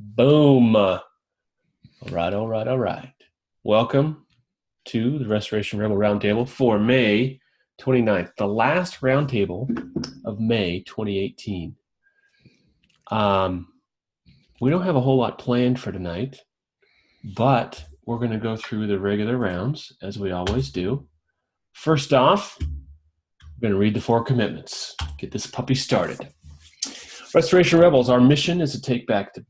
Boom. All right. Welcome to the Restoration Rebel Roundtable for May 29th, the last roundtable of May 2018. We don't have a whole lot planned for tonight, but we're going to go through the regular rounds as we always do. First off, we're going to read the 4 commitments. Get this puppy started. Restoration Rebels, our mission is to take back the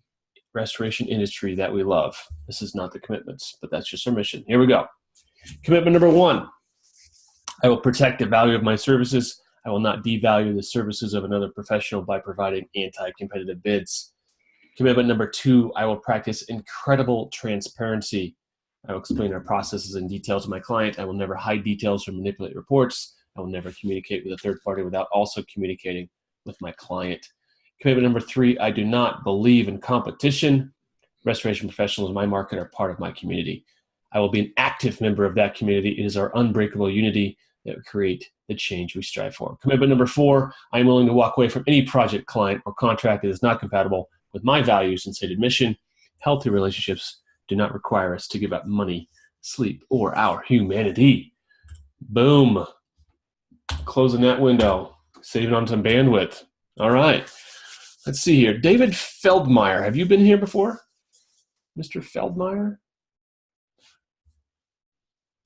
restoration industry that we love. This is not the commitments, but that's just our mission. Here we go. Commitment number 1. I will protect the value of my services. I will not devalue the services of another professional by providing anti-competitive bids. Commitment number 2, I will practice incredible transparency. I will explain our processes and details to my client. I will never hide details or manipulate reports. I will never communicate with a third party without also communicating with my client. Commitment number 3, I do not believe in competition. Restoration professionals in my market are part of my community. I will be an active member of that community. It is our unbreakable unity that will create the change we strive for. Commitment number 4, I am willing to walk away from any project, client, or contract that is not compatible with my values and stated mission. Healthy relationships do not require us to give up money, sleep, or our humanity. Boom. Closing that window. Saving on some bandwidth. All right. Let's see here. David Feldmeyer. Have you been here before? Mr. Feldmeyer?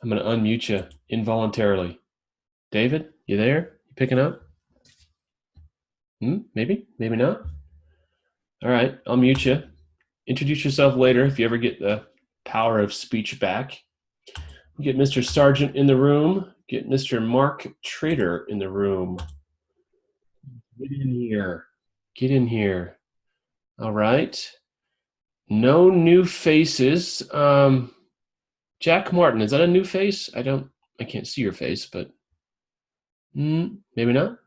I'm going to unmute you involuntarily. David, you there? You picking up? Maybe? Maybe not? All right, I'll mute you. Introduce yourself later if you ever get the power of speech back. Get Mr. Sargent in the room. Get Mr. Mark Trader in the room. Get in here. Get in here. All right. No new faces. Jack Martin, is that a new face? I can't see your face, but maybe not.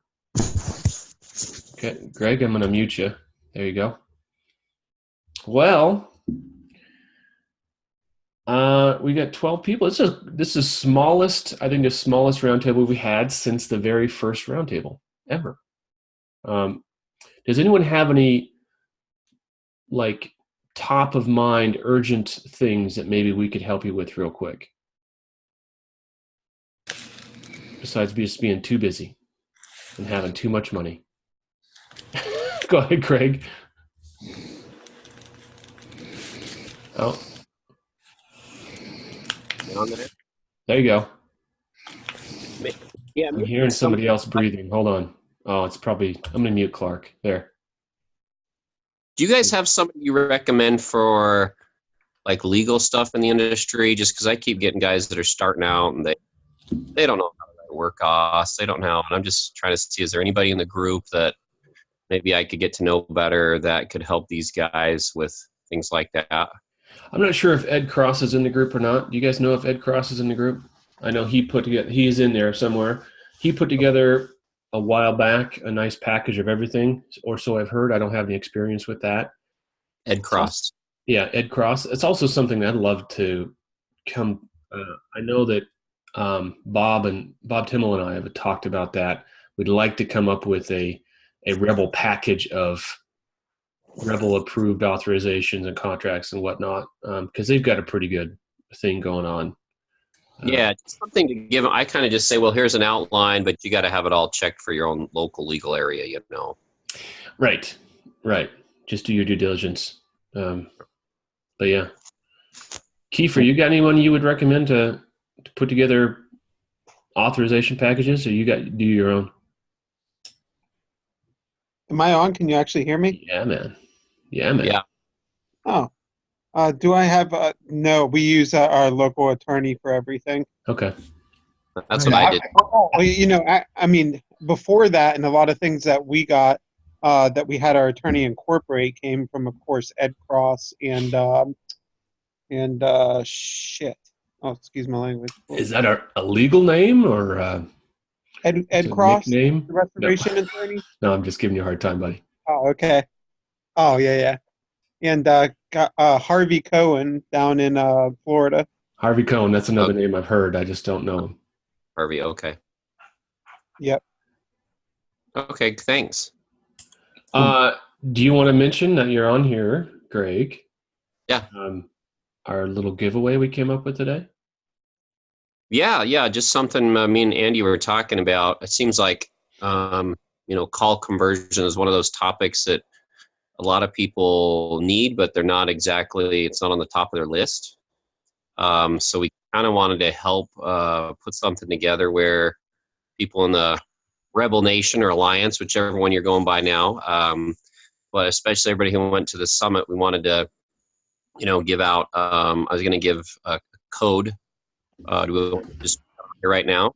Okay, Greg, I'm going to mute you. There you go. Well, we got 12 people. This is smallest, I think the smallest roundtable we had since the very first roundtable ever. Does anyone have any top of mind urgent things that maybe we could help you with real quick? Besides just being too busy and having too much money. Go ahead, Craig. Oh. There you go. Yeah, I'm hearing somebody else breathing. Hold on. Oh, it's probably, I'm going to mute Clark. There. Do you guys have somebody you recommend for legal stuff in the industry? Just because I keep getting guys that are starting out and they don't know how to work costs. They don't know. And I'm just trying to see, is there anybody in the group that maybe I could get to know better that could help these guys with things like that? I'm not sure if Ed Cross is in the group or not. Do you guys know if Ed Cross is in the group? I know he is in there somewhere. He put together a while back a nice package of everything, or so I've heard. I don't have any experience with that. Ed Cross. Yeah, Ed Cross. It's also something I'd love to come. I know that Bob Timmel and I have talked about that. We'd like to come up with a Rebel package of Rebel approved authorizations and contracts and whatnot, because they've got a pretty good thing going on. Yeah, something to give them. I kind of just say, well, here's an outline, but you got to have it all checked for your own local legal area, Right. Just do your due diligence. But yeah. Kiefer, you got anyone you would recommend to put together authorization packages, or you do your own? Am I on? Can you actually hear me? Yeah, man. Yeah. Oh. Do I have no, we use our local attorney for everything. Okay. That's what I did. I mean, before that, and a lot of things that we got that we had our attorney incorporate came from, of course, Ed Cross and shit. Oh, excuse my language. Is that a legal name or Ed Cross, nickname? the restoration attorney? No, I'm just giving you a hard time, buddy. Oh, okay. Oh, yeah. And Harvey Cohen down in Florida. Harvey Cohen, that's another name I've heard. I just don't know him. Harvey, okay. Yep. Okay, thanks. Do you want to mention that you're on here Greg. Yeah. Our little giveaway we came up with today. Yeah, just something me and Andy were talking about. It seems like call conversion is one of those topics that a lot of people need, but they're not exactly. It's not on the top of their list. So we kind of wanted to help put something together where people in the Rebel Nation or Alliance, whichever one you're going by now, but especially everybody who went to the summit, we wanted to, give out. I was going to give a code. Do we want to just here right now?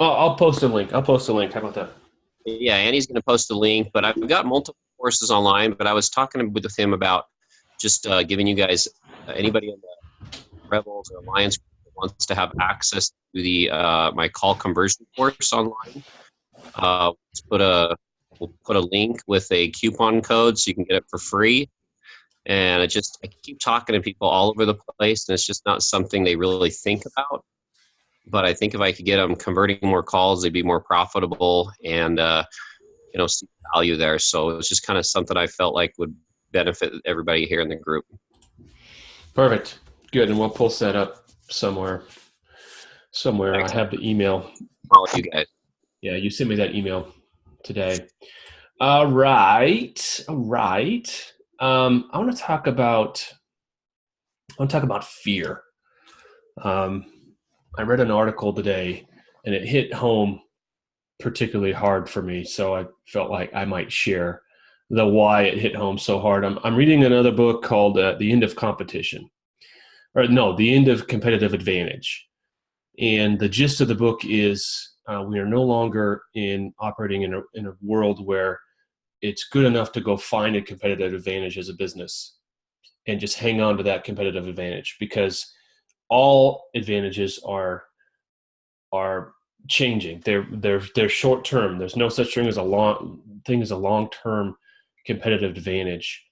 Oh, I'll post a link. How about that? Yeah, Andy's going to post a link, but I've got multiple courses online. But I was talking with him about just giving you guys, anybody in the Rebels or Alliance group that wants to have access to the my call conversion course online. We'll put a link with a coupon code so you can get it for free. And I keep talking to people all over the place, and it's just not something they really think about. But I think if I could get them converting more calls, they'd be more profitable and see value there. So it's just kind of something I felt like would benefit everybody here in the group. Perfect. Good. And we'll post that up somewhere. Excellent. I have the email. All of you guys. Yeah, you sent me that email today. All right. I want to talk about fear. I read an article today, and it hit home particularly hard for me. So I felt like I might share the why it hit home so hard. I'm reading another book called The End of Competition, The End of Competitive Advantage. And the gist of the book is we are no longer operating in a world where it's good enough to go find a competitive advantage as a business and just hang on to that competitive advantage, because all advantages are changing. They're short term. There's no such thing as a long-term competitive advantage.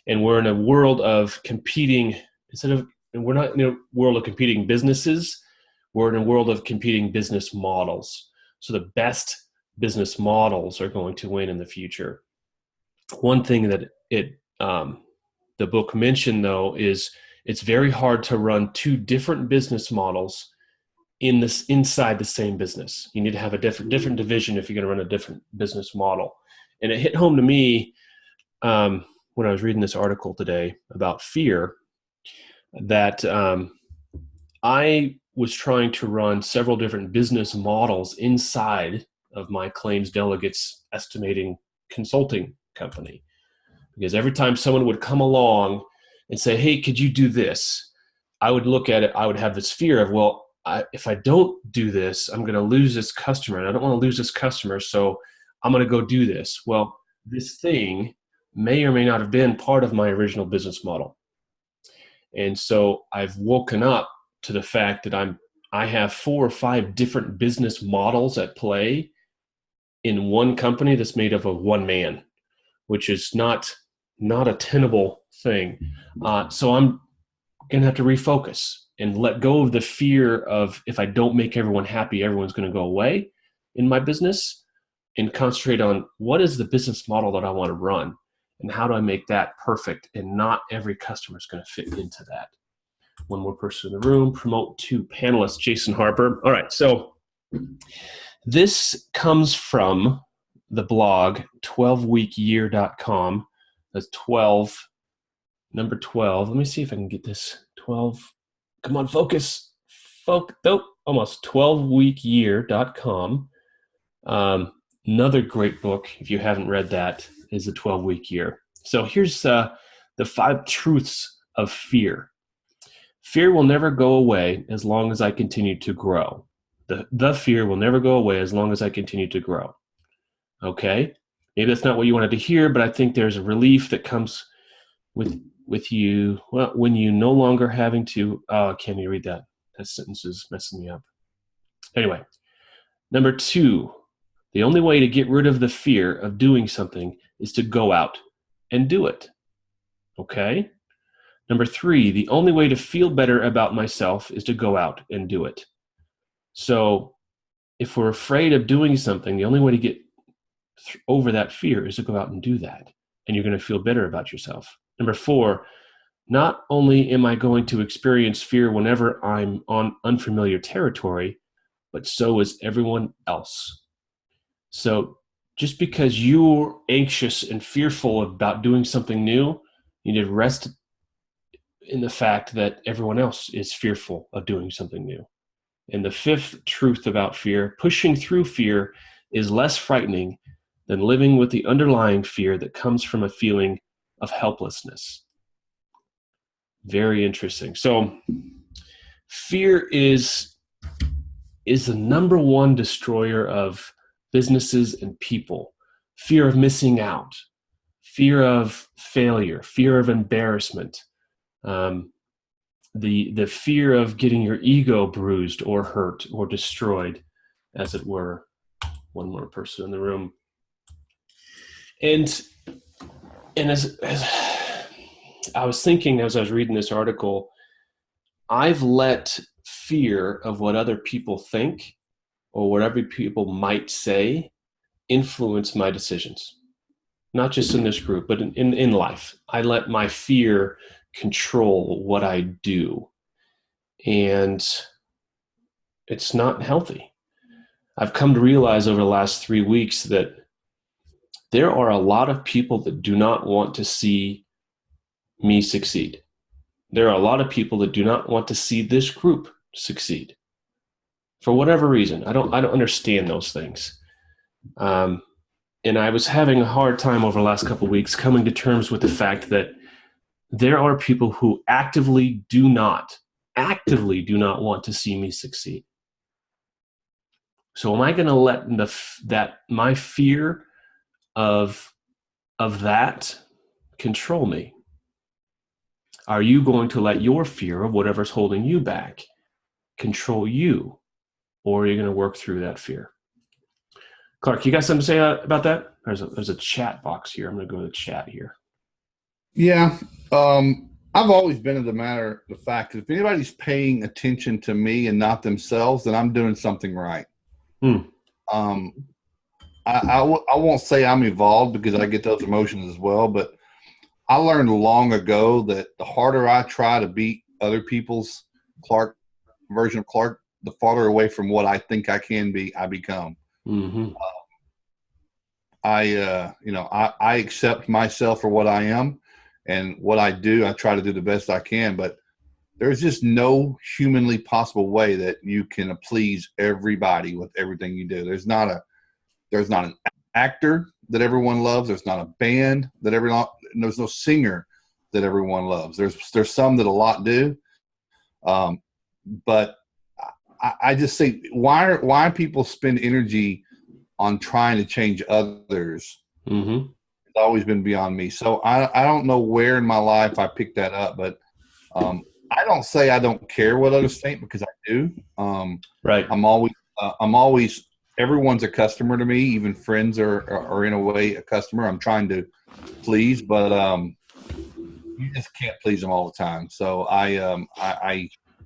And we're in a world of competing we're not in a world of competing businesses. We're in a world of competing business models. So the best business models are going to win in the future. One thing that the book mentioned, though, is it's very hard to run two different business models inside the same business. You need to have a different division if you're going to run a different business model. And it hit home to me when I was reading this article today about fear, that I was trying to run several different business models inside of my claims delegates estimating consulting company. Because every time someone would come along and say, hey, could you do this? I would look at it, I would have this fear of, well, if I don't do this, I'm going to lose this customer, and I don't want to lose this customer, so I'm going to go do this. Well, this thing may or may not have been part of my original business model. And so I've woken up to the fact that I have 4 or 5 different business models at play in one company that's made up of one man, which is not a tenable thing. So I'm going to have to refocus and let go of the fear of, if I don't make everyone happy, everyone's going to go away in my business, and concentrate on what is the business model that I want to run and how do I make that perfect, and not every customer is going to fit into that. One more person in the room. Promote 2 panelists, Jason Harper. All right, so this comes from the blog 12weekyear.com. That's 12, number 12. Let me see if I can get this. 12. Come on, focus. Nope, almost. 12weekyear.com. Another great book, if you haven't read that, is The 12-Week Year. So here's the 5 truths of fear. Fear will never go away as long as I continue to grow. The fear will never go away as long as I continue to grow. Okay? Maybe that's not what you wanted to hear, but I think there's a relief that comes with you, well, when you no longer having to, can't you read that? That sentence is messing me up. Anyway, number 2, the only way to get rid of the fear of doing something is to go out and do it. Okay? Number 3, the only way to feel better about myself is to go out and do it. So if we're afraid of doing something, the only way to get over that fear is to go out and do that. And you're going to feel better about yourself. Number 4, not only am I going to experience fear whenever I'm on unfamiliar territory, but so is everyone else. So just because you're anxious and fearful about doing something new, you need to rest in the fact that everyone else is fearful of doing something new. And the 5th truth about fear, pushing through fear is less frightening than living with the underlying fear that comes from a feeling of helplessness. Very interesting. So fear is the number one destroyer of businesses and people. Fear of missing out, fear of failure, fear of embarrassment, the fear of getting your ego bruised or hurt or destroyed, as it were. One more person in the room. And as I was thinking as I was reading this article, I've let fear of what other people think or what other people might say influence my decisions. Not just in this group, but in life. I let my fear control what I do. And it's not healthy. I've come to realize over the last 3 weeks that there are a lot of people that do not want to see me succeed. There are a lot of people that do not want to see this group succeed. For whatever reason, I don't understand those things. And I was having a hard time over the last couple of weeks coming to terms with the fact that there are people who actively do not want to see me succeed. So am I going to let my fear of that control me? Are you going to let your fear of whatever's holding you back control you, or are you going to work through that fear? Clark, you got something to say about that? There's a chat box here. I'm going to go to the chat here. Yeah. I've always been of the fact that if anybody's paying attention to me and not themselves, then I'm doing something right. I won't say I'm evolved because I get those emotions as well, but I learned long ago that the harder I try to beat other people's Clark version of Clark, the farther away from what I think I can be, I become. Mm-hmm. I accept myself for what I am, and what I do, I try to do the best I can, but there's just no humanly possible way that you can please everybody with everything you do. There's not an actor that everyone loves. There's not a band that there's no singer that everyone loves. There's some that a lot do. But I just say, why people spend energy on trying to change others? Mm-hmm. It's always been beyond me. So I don't know where in my life I picked that up, but I don't say I don't care what others think, because I do. Right. I'm always everyone's a customer to me. Even friends are in a way a customer. I'm trying to please, but you just can't please them all the time. So I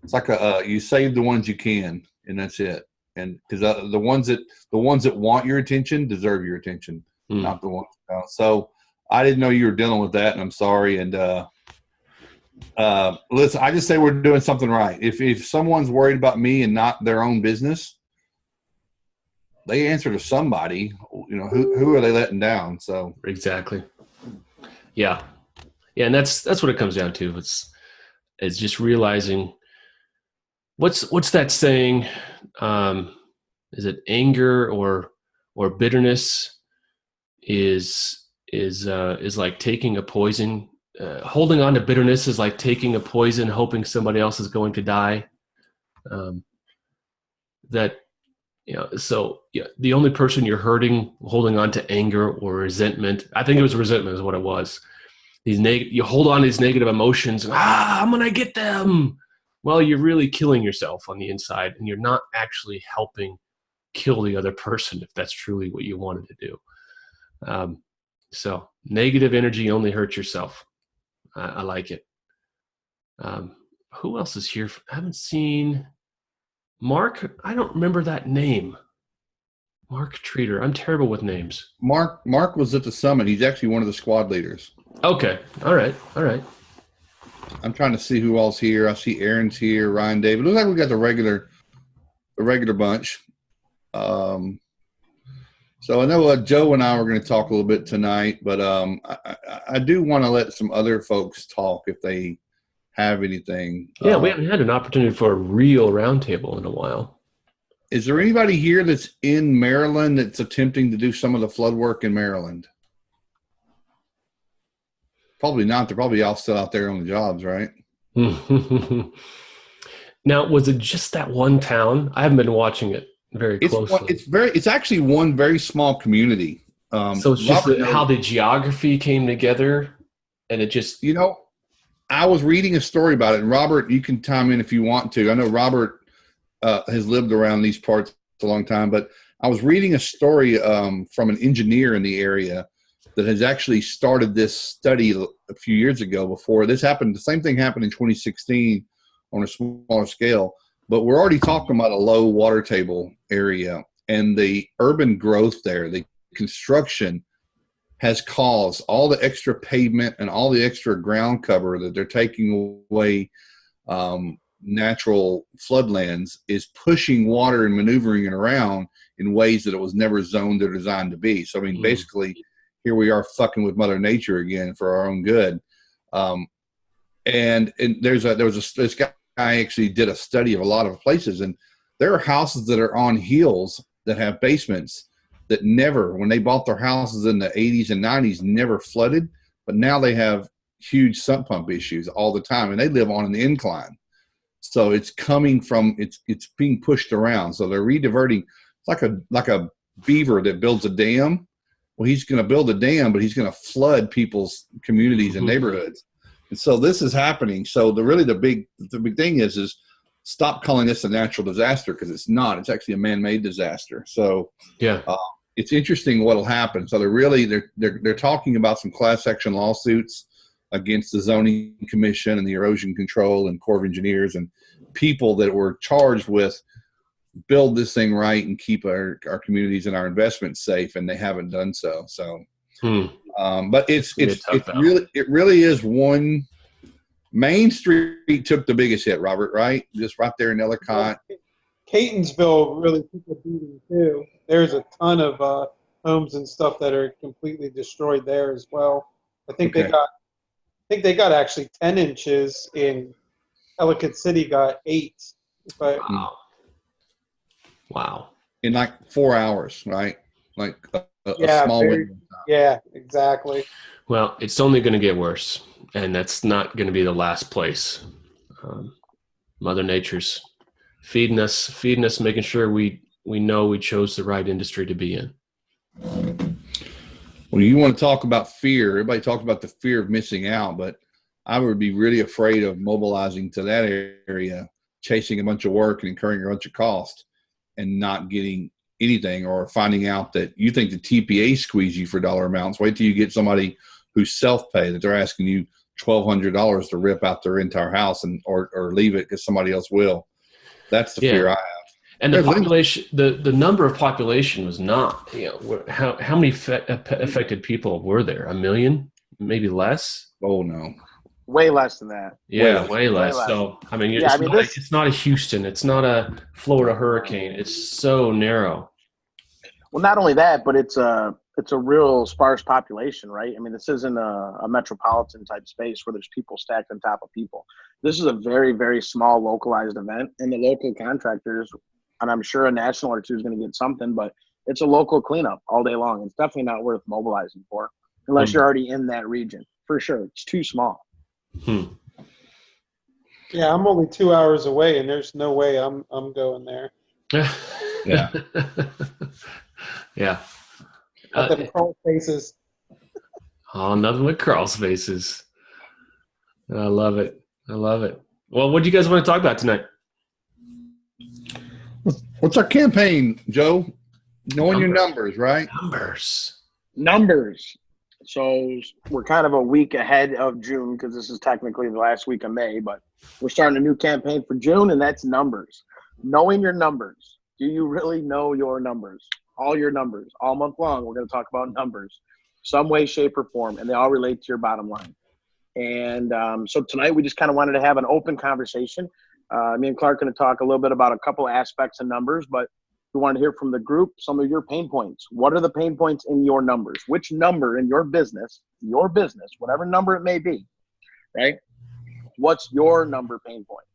it's like you save the ones you can, and that's it. And because the ones that want your attention deserve your attention, not the ones that don't. So I didn't know you were dealing with that, and I'm sorry. And listen, I just say we're doing something right. If someone's worried about me and not their own business, they answer to somebody. Who are they letting down? So exactly. Yeah, and that's what it comes down to. It's just realizing what's that saying? Is it anger or bitterness is like taking a poison. Holding on to bitterness is like taking a poison, hoping somebody else is going to die. So the only person you're hurting, holding on to anger or resentment. I think it was resentment is what it was. You hold on to these negative emotions, and I'm gonna get them. Well, you're really killing yourself on the inside, and you're not actually helping kill the other person if that's truly what you wanted to do. So negative energy only hurts yourself. I like it. Who else is here? I haven't seen Mark. I don't remember that name. Mark Treater. I'm terrible with names. Mark was at the summit. He's actually one of the squad leaders. Okay. All right. All right. I'm trying to see who all's here. I see Aaron's here, Ryan, David. Looks like we got the regular bunch. So I know Joe and I were going to talk a little bit tonight, but I do want to let some other folks talk if they have anything. Yeah, we haven't had an opportunity for a real roundtable in a while. Is there anybody here that's in Maryland that's attempting to do some of the flood work in Maryland? Probably not. They're probably all still out there on the jobs, right? Now, was it just that one town? I haven't been watching it very closely. It's actually one very small community. So it's just how the geography came together, and it just I was reading a story about it, and Robert, you can chime in if you want to. I know Robert has lived around these parts a long time, but I was reading a story from an engineer in the area that has actually started this study a few years ago. Before this happened, the same thing happened in 2016 on a smaller scale, but we're already talking about a low water table area, and the urban growth there, the construction has caused all the extra pavement and all the extra ground cover that they're taking away natural floodlands is pushing water and maneuvering it around in ways that it was never zoned or designed to be. So, I mean, basically, here we are fucking with Mother Nature again for our own good. And this guy actually did a study of a lot of places, and there are houses that are on hills that have basements that never, when they bought their houses in the 80s and 90s, never flooded, but now they have huge sump pump issues all the time, and they live on an incline. So it's coming from, it's being pushed around. So they're rediverting. It's like a beaver that builds a dam. Well, he's going to build a dam, but he's going to flood people's communities and neighborhoods. And so this is happening. So the big thing is stop calling this a natural disaster, because it's not. It's actually a man-made disaster. So yeah, it's interesting what'll happen. So they're talking about some class action lawsuits against the zoning commission and the erosion control and Corps of Engineers and people that were charged with build this thing right and keep our communities and our investments safe, and they haven't done so. So, but it really is one. Main Street took the biggest hit, Robert, right? Just right there in Ellicott. Catonsville really took a beating too. There's a ton of homes and stuff that are completely destroyed there as well. I think they got actually 10 inches. In Ellicott City got 8. But wow. In like 4 hours, right? Like a small window. Yeah, exactly. Well, it's only going to get worse, and that's not going to be the last place. Mother Nature's feeding us, making sure we know we chose the right industry to be in. Well, you want to talk about fear. Everybody talks about the fear of missing out, but I would be really afraid of mobilizing to that area, chasing a bunch of work and incurring a bunch of cost and not getting anything, or finding out that you think the TPA squeeze you for dollar amounts. Wait till you get somebody who's self-pay, that they're asking you $1,200 to rip out their entire house or leave it because somebody else will. That's the fear I have. And the population, the number of population was not, how many affected people were there? 1 million, maybe less? Oh no. Way less than that. Yeah, way less. So, I mean, it's not a Houston. It's not a Florida hurricane. It's so narrow. Well, not only that, but it's a real sparse population, right? I mean, this isn't a metropolitan type space where there's people stacked on top of people. This is a very, very small localized event, and the local contractors, and I'm sure a national or two is going to get something, but it's a local cleanup all day long. It's definitely not worth mobilizing for unless you're already in that region. For sure. It's too small. Yeah, I'm only 2 hours away, and there's no way I'm going there. Yeah. Yeah. Nothing crawl faces. Oh, nothing but crawl spaces. I love it. Well, what do you guys want to talk about tonight? What's our campaign, Joe? Knowing your numbers, right? Numbers. So we're kind of a week ahead of June because this is technically the last week of May, but we're starting a new campaign for June, and that's numbers. Knowing your numbers. Do you really know your numbers? All your numbers. All month long, we're going to talk about numbers. some way, shape, or form, and they all relate to your bottom line. And so tonight we just kind of wanted to have an open conversation. Me and Clark are going to talk a little bit about a couple aspects of numbers, but we want to hear from the group some of your pain points. What are the pain points in your numbers? Which number in your business, whatever number it may be, right? What's your number pain point?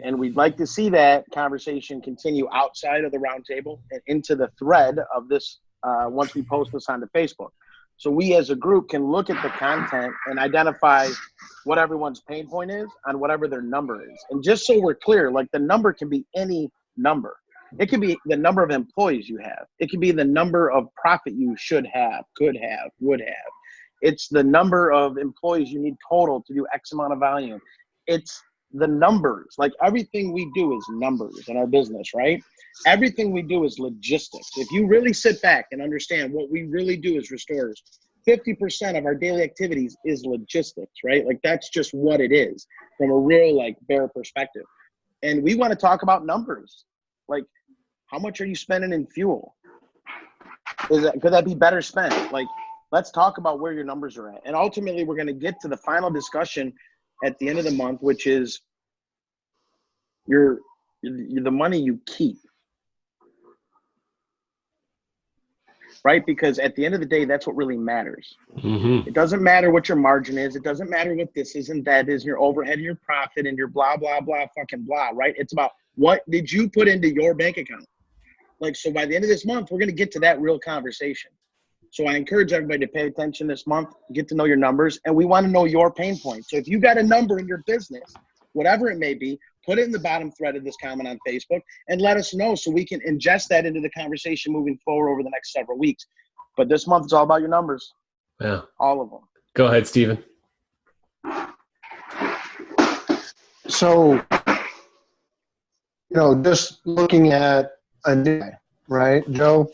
And we'd like to see that conversation continue outside of the roundtable and into the thread of this once we post this onto Facebook. So we as a group can look at the content and identify what everyone's pain point is on whatever their number is. And just so we're clear, like the number can be any number. It could be the number of employees you have. It could be the number of profit you should have, could have, would have. It's the number of employees you need total to do X amount of volume. It's the numbers. Like everything we do is numbers in our business, right? Everything we do is logistics. If you really sit back and understand what we really do as restorers, 50% of our daily activities is logistics, right? Like that's just what it is from a real like bare perspective. And we want to talk about numbers. Like how much are you spending in fuel? Could that be better spent? Like let's talk about where your numbers are at. And ultimately we're going to get to the final discussion at the end of the month, which is the money you keep, right? Because at the end of the day, that's what really matters. Mm-hmm. It doesn't matter what your margin is. It doesn't matter what this is and that is, your overhead and your profit and your blah, blah, blah, fucking blah, right? It's about what did you put into your bank account? Like, so by the end of this month, we're going to get to that real conversation. So I encourage everybody to pay attention this month, get to know your numbers, and we want to know your pain points. So if you got a number in your business, whatever it may be, put it in the bottom thread of this comment on Facebook and let us know so we can ingest that into the conversation moving forward over the next several weeks. But this month is all about your numbers. Yeah. All of them. Go ahead, Stephen. So, just looking at a new guy, right, Joe?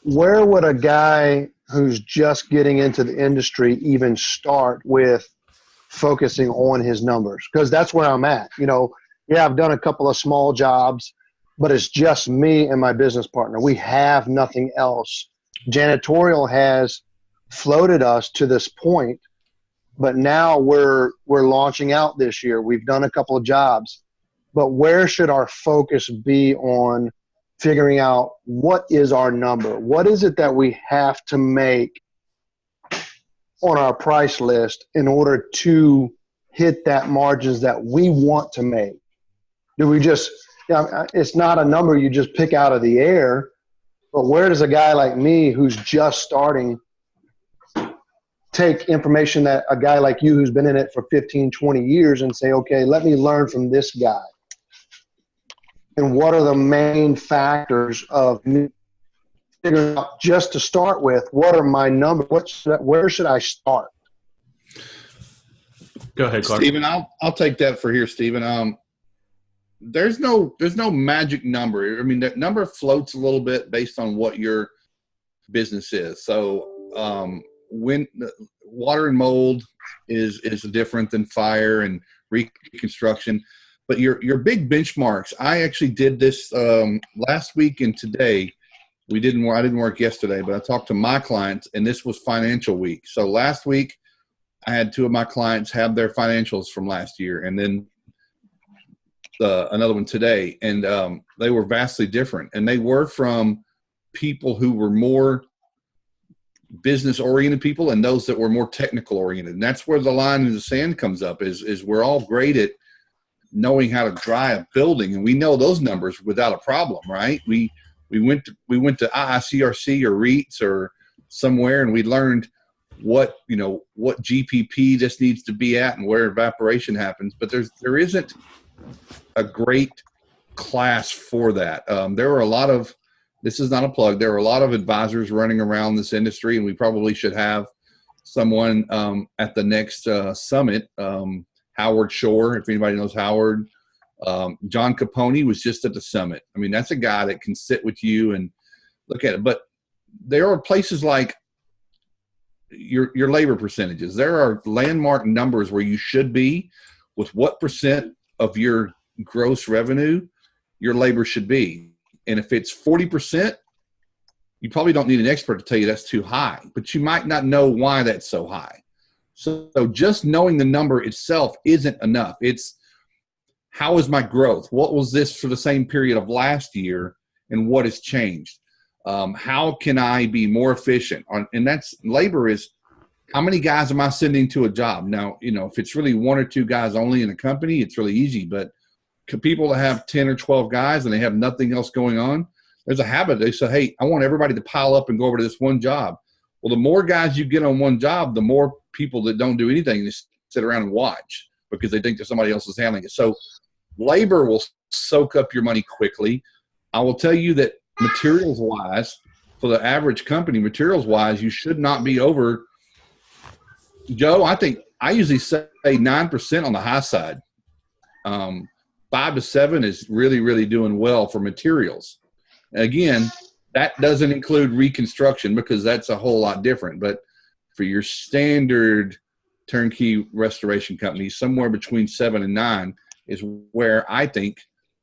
Where would a guy who's just getting into the industry even start with focusing on his numbers? Because that's where I'm at. I've done a couple of small jobs, but it's just me and my business partner. We have nothing else. Janitorial has floated us to this point, but now we're launching out this year. We've done a couple of jobs, but where should our focus be on figuring out what is our number? What is it that we have to make on our price list in order to hit that margins that we want to make? Do we just, it's not a number you just pick out of the air, but where does a guy like me who's just starting take information that a guy like you who's been in it for 15, 20 years and say, okay, let me learn from this guy? And what are the main factors of me figuring out, just to start with, what are my numbers? Where should I start? Go ahead, Clark. Stephen, I'll take that for here, Stephen. There's no magic number. I mean, that number floats a little bit based on what your business is. So when water and mold is different than fire and reconstruction. But your big benchmarks, I actually did this last week and today. I didn't work yesterday, but I talked to my clients, and this was financial week. So last week, I had two of my clients have their financials from last year, and then another one today, and they were vastly different. And they were from people who were more business-oriented people and those that were more technical-oriented. And that's where the line in the sand comes up, is we're all great at knowing how to dry a building, and we know those numbers without a problem, right? We went to IICRC or REITs or somewhere, and we learned what GPP this needs to be at and where evaporation happens. But there isn't a great class for that. There are a lot of, this is not a plug, there are a lot of advisors running around this industry, and we probably should have someone at the next summit. Howard Shore, if anybody knows Howard. John Capone was just at the summit. I mean, that's a guy that can sit with you and look at it. But there are places like your labor percentages. There are landmark numbers where you should be with what percent of your gross revenue your labor should be. And if it's 40%, you probably don't need an expert to tell you that's too high, but you might not know why that's so high. So just knowing the number itself isn't enough. It's how is my growth? What was this for the same period of last year, and what has changed? How can I be more efficient? And that's labor is how many guys am I sending to a job? Now, if it's really 1 or 2 guys only in a company, it's really easy. But people that have 10 or 12 guys and they have nothing else going on, there's a habit. They say, hey, I want everybody to pile up and go over to this one job. Well, the more guys you get on one job, the more people that don't do anything just sit around and watch because they think that somebody else is handling it. So labor will soak up your money quickly. I will tell you that materials-wise, for the average company, materials-wise, you should not be over, Joe, I think I usually say 9% on the high side. 5 to 7 is really, really doing well for materials. Again, that doesn't include reconstruction because that's a whole lot different. But for your standard turnkey restoration company, somewhere between 7 and 9 is where I think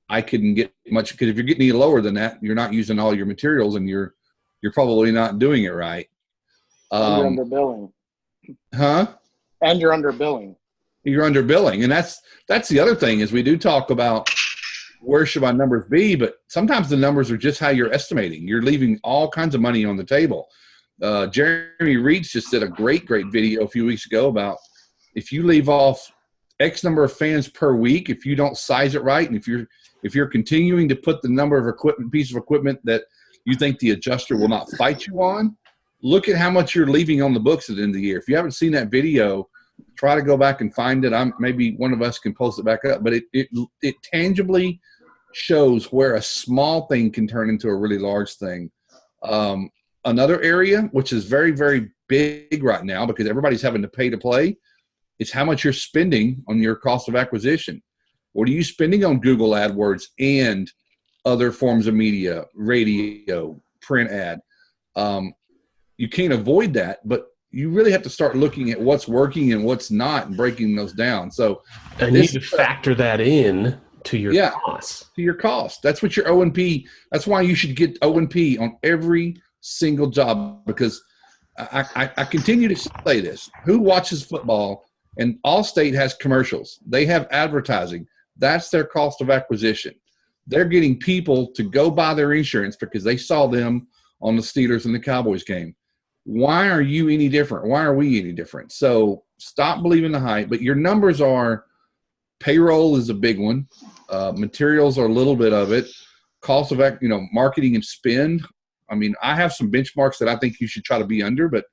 I couldn't get much. Because if you're getting any lower than that, you're not using all your materials, and you're probably not doing it right. And you're underbilling. Huh? And you're underbilling. You're underbilling, and that's the other thing is we do talk about where should my numbers be, but sometimes the numbers are just how you're estimating. You're leaving all kinds of money on the table. Jeremy Reeds just did a great video a few weeks ago about if you leave off X number of fans per week, if you don't size it right, and if you're continuing to put the number of piece of equipment that you think the adjuster will not fight you on, look at how much you're leaving on the books at the end of the year. If you haven't seen that video, try to go back and find it. Maybe one of us can post it back up, but it tangibly shows where a small thing can turn into a really large thing. Another area, which is very, very big right now because everybody's having to pay to play, is how much you're spending on your cost of acquisition. What are you spending on Google AdWords and other forms of media, radio, print ad? You can't avoid that, but you really have to start looking at what's working and what's not and breaking those down. So I need to factor that in to your costs. To your cost. That's what your O&P, that's why you should get O&P on every single job, because I continue to say this. Who watches football? And Allstate has commercials. They have advertising. That's their cost of acquisition. They're getting people to go buy their insurance because they saw them on the Steelers and the Cowboys game. Why are you any different? Why are we any different? So stop believing the hype. But your numbers are payroll is a big one. Materials are a little bit of it. Cost of marketing and spend. I mean, I have some benchmarks that I think you should try to be under. But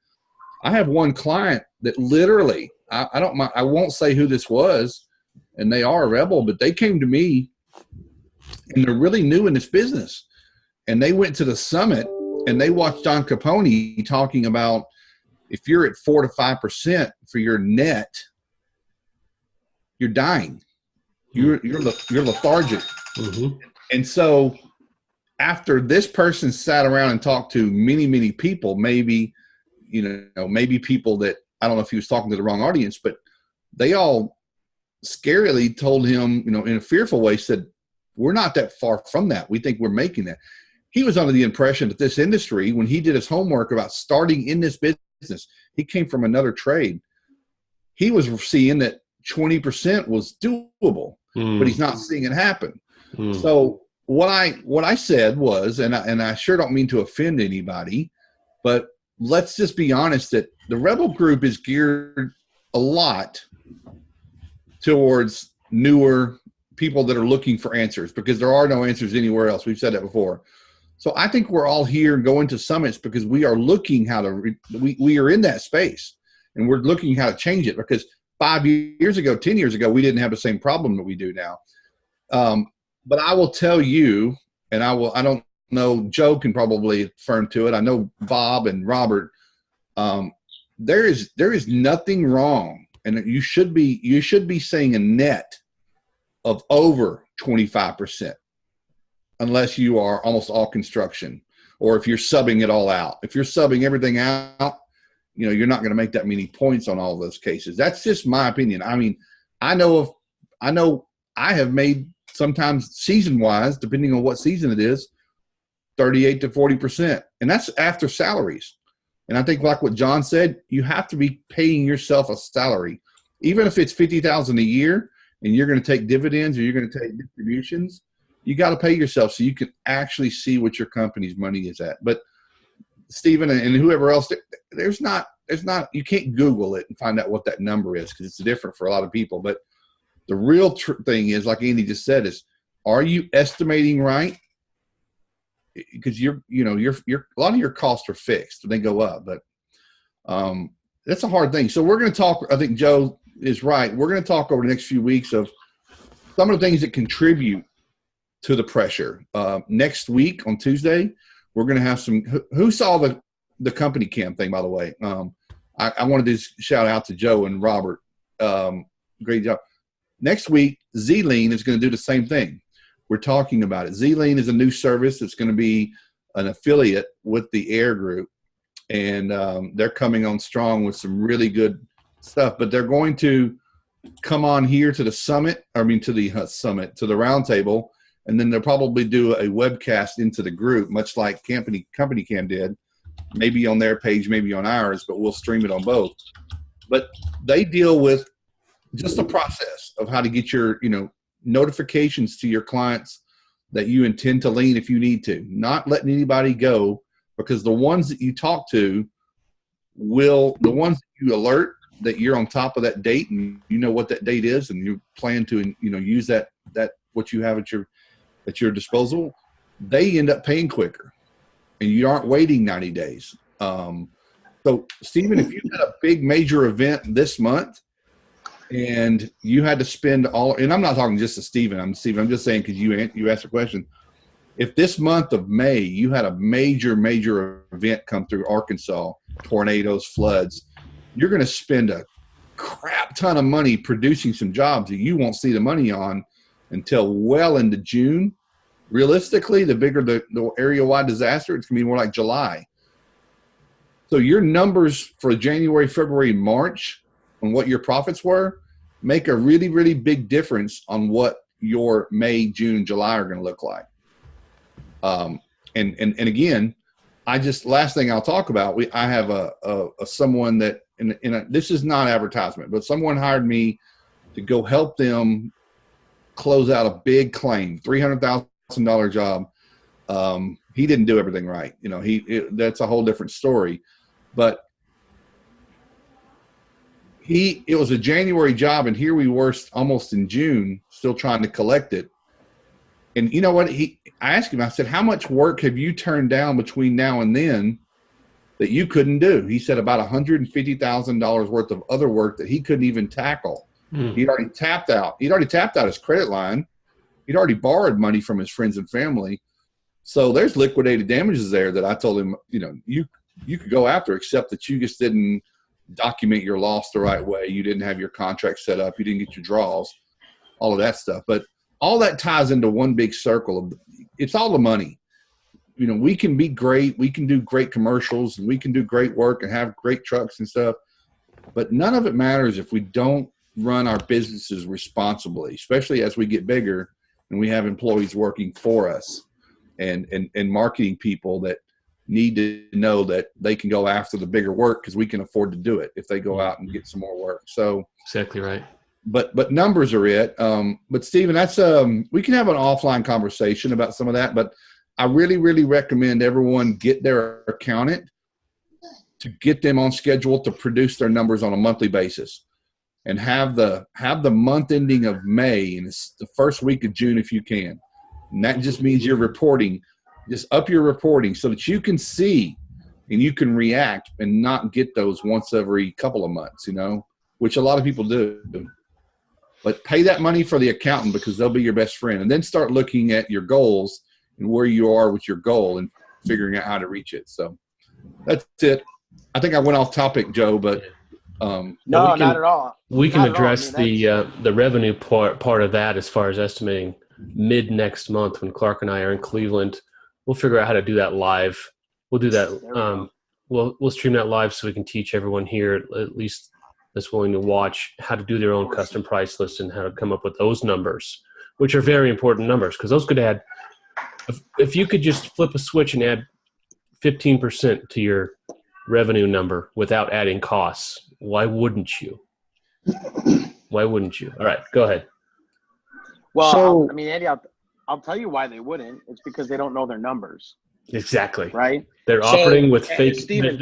I have one client that literally, I won't say who this was, and they are a rebel, but they came to me, and they're really new in this business. And they went to the summit, and they watched Don Capone talking about if you're at 4 to 5% for your net, you're dying. You're lethargic. Mm-hmm. And so after this person sat around and talked to many, many people, maybe people that, I don't know if he was talking to the wrong audience, but they all scarily told him, in a fearful way, said, we're not that far from that. We think we're making that. He was under the impression that this industry, when he did his homework about starting in this business, he came from another trade. He was seeing that 20% was doable, but he's not seeing it happen. So what I said was, and I sure don't mean to offend anybody, but let's just be honest that the Rebel Group is geared a lot towards newer people that are looking for answers, because there are no answers anywhere else. We've said that before. So I think we're all here going to summits because we are looking we are in that space, and we're looking how to change it, because 5 years ago, 10 years ago, we didn't have the same problem that we do now. But I will tell you, and I don't know, Joe can probably affirm to it. I know Bob and Robert, there is nothing wrong. And you should be saying a net of over 25%, unless you are almost all construction, or if you're subbing it all out. If you're subbing everything out, you're not going to make that many points on all those cases. That's just my opinion. I mean, I know I have made sometimes season-wise, depending on what season it is, 38 to 40%. And that's after salaries. And I think like what John said, you have to be paying yourself a salary. Even if it's $50,000 a year and you're going to take dividends or you're going to take distributions, you got to pay yourself so you can actually see what your company's money is at. But Stephen and whoever else, there's not, you can't Google it and find out what that number is because it's different for a lot of people. But the real thing is, like Andy just said, is are you estimating right? Because a lot of your costs are fixed and they go up, but that's a hard thing. So we're going to talk, I think Joe is right. We're going to talk over the next few weeks of some of the things that contribute to the pressure. Next week on Tuesday, we're going to have some, who saw the company cam thing, by the way? I wanted to shout out to Joe and Robert. Great job. Next week, Z-Lean is going to do the same thing. We're talking about it. Z-Lean is a new service that's going to be an affiliate with the Air Group, and they're coming on strong with some really good stuff. But they're going to come on here to the summit, to the roundtable, and then they'll probably do a webcast into the group, much like Company Cam did, maybe on their page, maybe on ours, but we'll stream it on both. But they deal with just the process of how to get your, notifications to your clients that you intend to lean if you need to, not letting anybody go, because the ones that you talk to the ones that you alert that you're on top of that date and you know what that date is and you plan to, use that what you have at your disposal, they end up paying quicker and you aren't waiting 90 days. So Stephen, if you had a big major event this month, and you had to spend and I'm not talking just to Stephen, I'm just saying because you asked a question. If this month of May you had a major event come through Arkansas, tornadoes, floods, you're going to spend a crap ton of money producing some jobs that you won't see the money on until well into June. Realistically, the bigger the area-wide disaster, it's going to be more like July. So your numbers for January, February, March on what your profits were make a really, really big difference on what your May, June, July are going to look like. And again, last thing I'll talk about, I have a someone that, this is not advertisement, but someone hired me to go help them close out a big claim, $300,000 job. He didn't do everything right. That's a whole different story, but it was a January job, and here we were almost in June, still trying to collect it. And you know what? I asked him, I said, how much work have you turned down between now and then that you couldn't do? He said about $150,000 worth of other work that he couldn't even tackle. He'd already tapped out. He'd already tapped out his credit line. He'd already borrowed money from his friends and family. So there's liquidated damages there that I told him, you could go after, except that you just didn't document your loss the right way. You didn't have your contract set up. You didn't get your draws, all of that stuff. But all that ties into one big circle. It's all the money. We can be great. We can do great commercials and we can do great work and have great trucks and stuff. But none of it matters if we don't run our businesses responsibly, especially as we get bigger and we have employees working for us and marketing people that need to know that they can go after the bigger work because we can afford to do it if they go out and get some more work. So exactly right. But numbers are it. But Stephen, that's we can have an offline conversation about some of that. But I really, really recommend everyone get their accountant to get them on schedule to produce their numbers on a monthly basis, and have the month ending of May and it's the first week of June if you can. And that just means you're reporting. Just up your reporting so that you can see and you can react and not get those once every couple of months, which a lot of people do. But pay that money for the accountant because they'll be your best friend. And then start looking at your goals and where you are with your goal and figuring out how to reach it. So that's it. I think I went off topic, Joe, but no, not at all. We can address the revenue part of that as far as estimating mid next month when Clark and I are in Cleveland. We'll figure out how to do that live. We'll do that. We'll stream that live so we can teach everyone here, at least that's willing to watch, how to do their own custom price list and how to come up with those numbers, which are very important numbers because those could add If you could just flip a switch and add 15% to your revenue number without adding costs, why wouldn't you? Why wouldn't you? All right, go ahead. Well, So- Andy, I'll tell you why they wouldn't. It's because they don't know their numbers, Exactly. right? They're So, operating with and fake, Steven-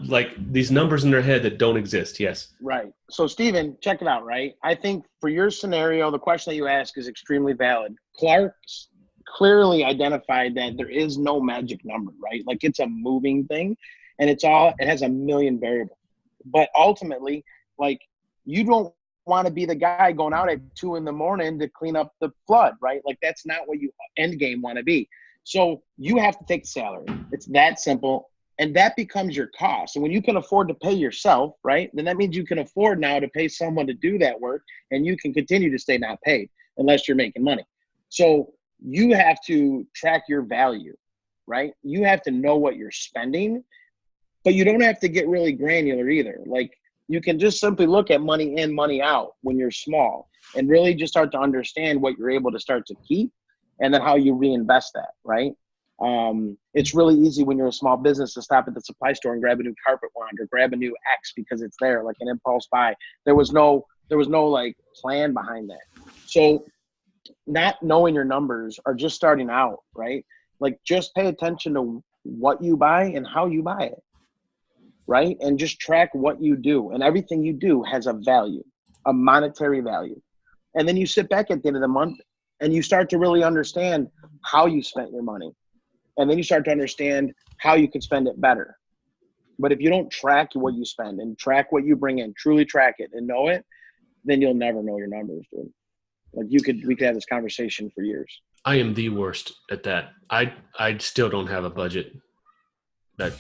like these numbers in their head that don't exist. Yes. Right. So, Steven, check it out, right? I think for your scenario, the question that you ask is extremely valid. Clark's clearly identified that there is no magic number, right? Like it's a moving thing and it has a million variables. But ultimately, like you don't want to be the guy going out at 2 a.m. to clean up the flood, right? Like that's not what you end game want to be. So you have to take the salary. It's that simple. And that becomes your cost. And when you can afford to pay yourself, right, then that means you can afford now to pay someone to do that work and you can continue to stay not paid unless you're making money. So you have to track your value, right? You have to know what you're spending, but you don't have to get really granular either. Like you can just simply look at money in, money out when you're small and really just start to understand what you're able to start to keep and then how you reinvest that, right? It's really easy when you're a small business to stop at the supply store and grab a new carpet wand or grab a new X because it's there, like an impulse buy. There was no like plan behind that. So not knowing your numbers or just starting out, right? Like just pay attention to what you buy and how you buy it, right? And just track what you do. And everything you do has a value, a monetary value. And then you sit back at the end of the month and you start to really understand how you spent your money. And then you start to understand how you can spend it better. But if you don't track what you spend and track what you bring in, truly track it and know it, then you'll never know your numbers, dude. Like we could have this conversation for years. I am the worst at that. I still don't have a budget. That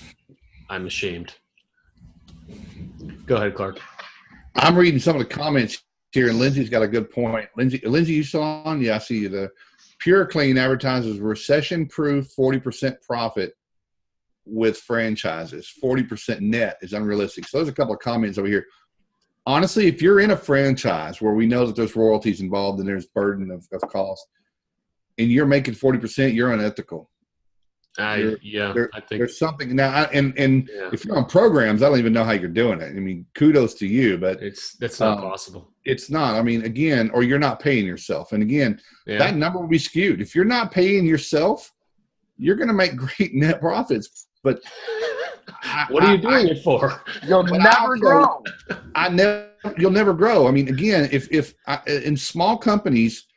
I'm ashamed. Go ahead, Clark. I'm reading some of the comments here, and Lindsay's got a good point. Lindsay, you still on? Yeah, I see you. The Pure Clean advertises recession-proof 40% profit with franchises. 40% net is unrealistic. So there's a couple of comments over here. Honestly, if you're in a franchise where we know that there's royalties involved and there's burden of cost, and you're making 40%, you're unethical. I think there's something now. If you're on programs, I don't even know how you're doing it. I mean, kudos to you, but that's not possible. It's not. I mean, again, or you're not paying yourself. And again, that number will be skewed. If you're not paying yourself, you're going to make great net profits. But what are you doing it for? You'll never grow. You'll never grow. I mean, again, if in small companies,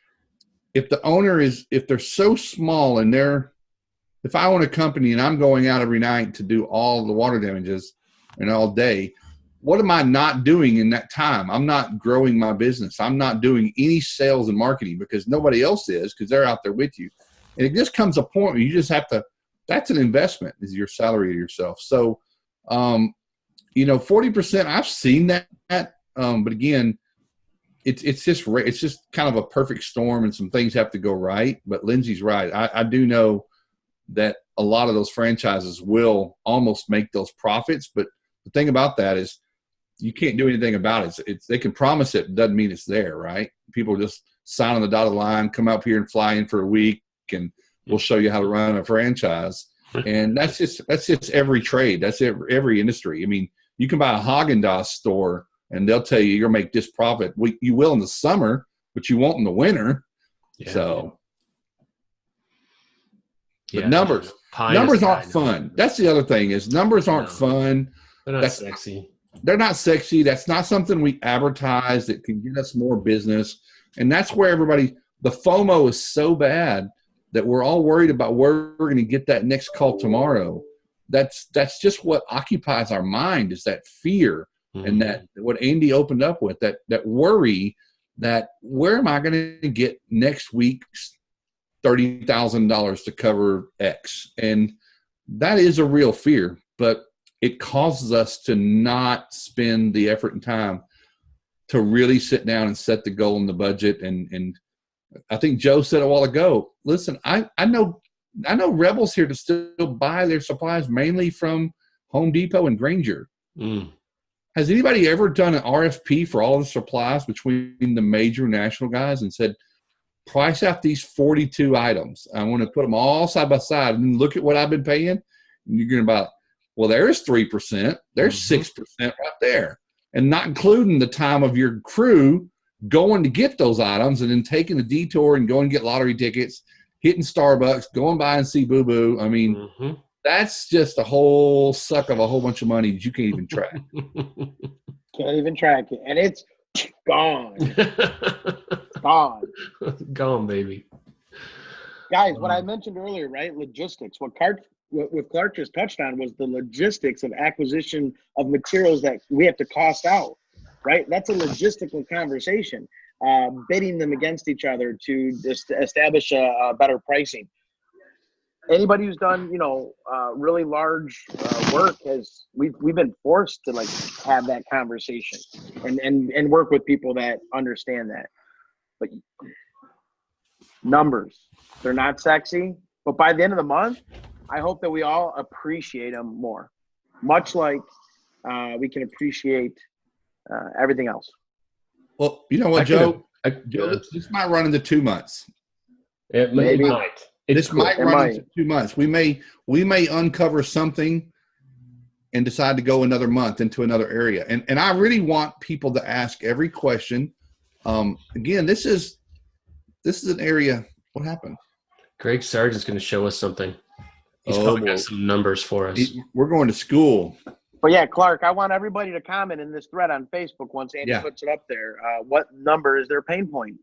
if the owner if they're so small and if I own a company and I'm going out every night to do all the water damages and all day, what am I not doing in that time? I'm not growing my business. I'm not doing any sales and marketing because nobody else is because they're out there with you. And it just comes a point where you just have to, that's an investment is your salary to yourself. So, 40%, I've seen that. But again, it's just kind of a perfect storm and some things have to go right. But Lindsay's right. I do know that a lot of those franchises will almost make those profits. But the thing about that is you can't do anything about it. They can promise it, doesn't mean it's there, right? People just sign on the dotted line, come up here and fly in for a week, and we'll show you how to run a franchise. And that's just every trade. That's every industry. I mean, you can buy a Haagen-Dazs store, and they'll tell you you'll make this profit. You will in the summer, but you won't in the winter. Yeah. So, but numbers aren't fun. That's the other thing is numbers aren't fun. They're not sexy. They're not sexy. That's not something we advertise that can get us more business. And that's where the FOMO is so bad that we're all worried about where we're going to get that next call tomorrow. That's just what occupies our mind is that fear and that what Andy opened up with, that worry that where am I going to get next week's $30,000 to cover X? And that is a real fear, but it causes us to not spend the effort and time to really sit down and set the goal and the budget. And I think Joe said a while ago, listen, I know Rebels here to still buy their supplies mainly from Home Depot and Grainger. Has anybody ever done an RFP for all the supplies between the major national guys and said, price out these 42 items. I want to put them all side by side and look at what I've been paying. And you're going to about, well, there's 3%. There's 6% right there. And not including the time of your crew going to get those items and then taking the detour and going to get lottery tickets, hitting Starbucks, going by and see Boo Boo. I mean, that's just a whole suck of a whole bunch of money that you can't even track. Can't even track it. And it's gone. Gone. Gone, baby. Guys, what I mentioned earlier, right? Logistics. What Clark just touched on was the logistics of acquisition of materials that we have to cost out, right? That's a logistical conversation, bidding them against each other to establish a better pricing. Anybody who's done, really large work we've been forced to like have that conversation and work with people that understand that. But numbers, they're not sexy, but by the end of the month, I hope that we all appreciate them more, much like we can appreciate everything else. Well, you know what, Joe? This might run into 2 months. It might. This might run into 2 months. We may uncover something and decide to go another month into another area. And I really want people to ask every question. Again, this is an area. What happened? Greg Sargent's going to show us something. He's probably got some numbers for us. We're going to school. But yeah, Clark, I want everybody to comment in this thread on Facebook once Andy puts it up there. What number is their pain point?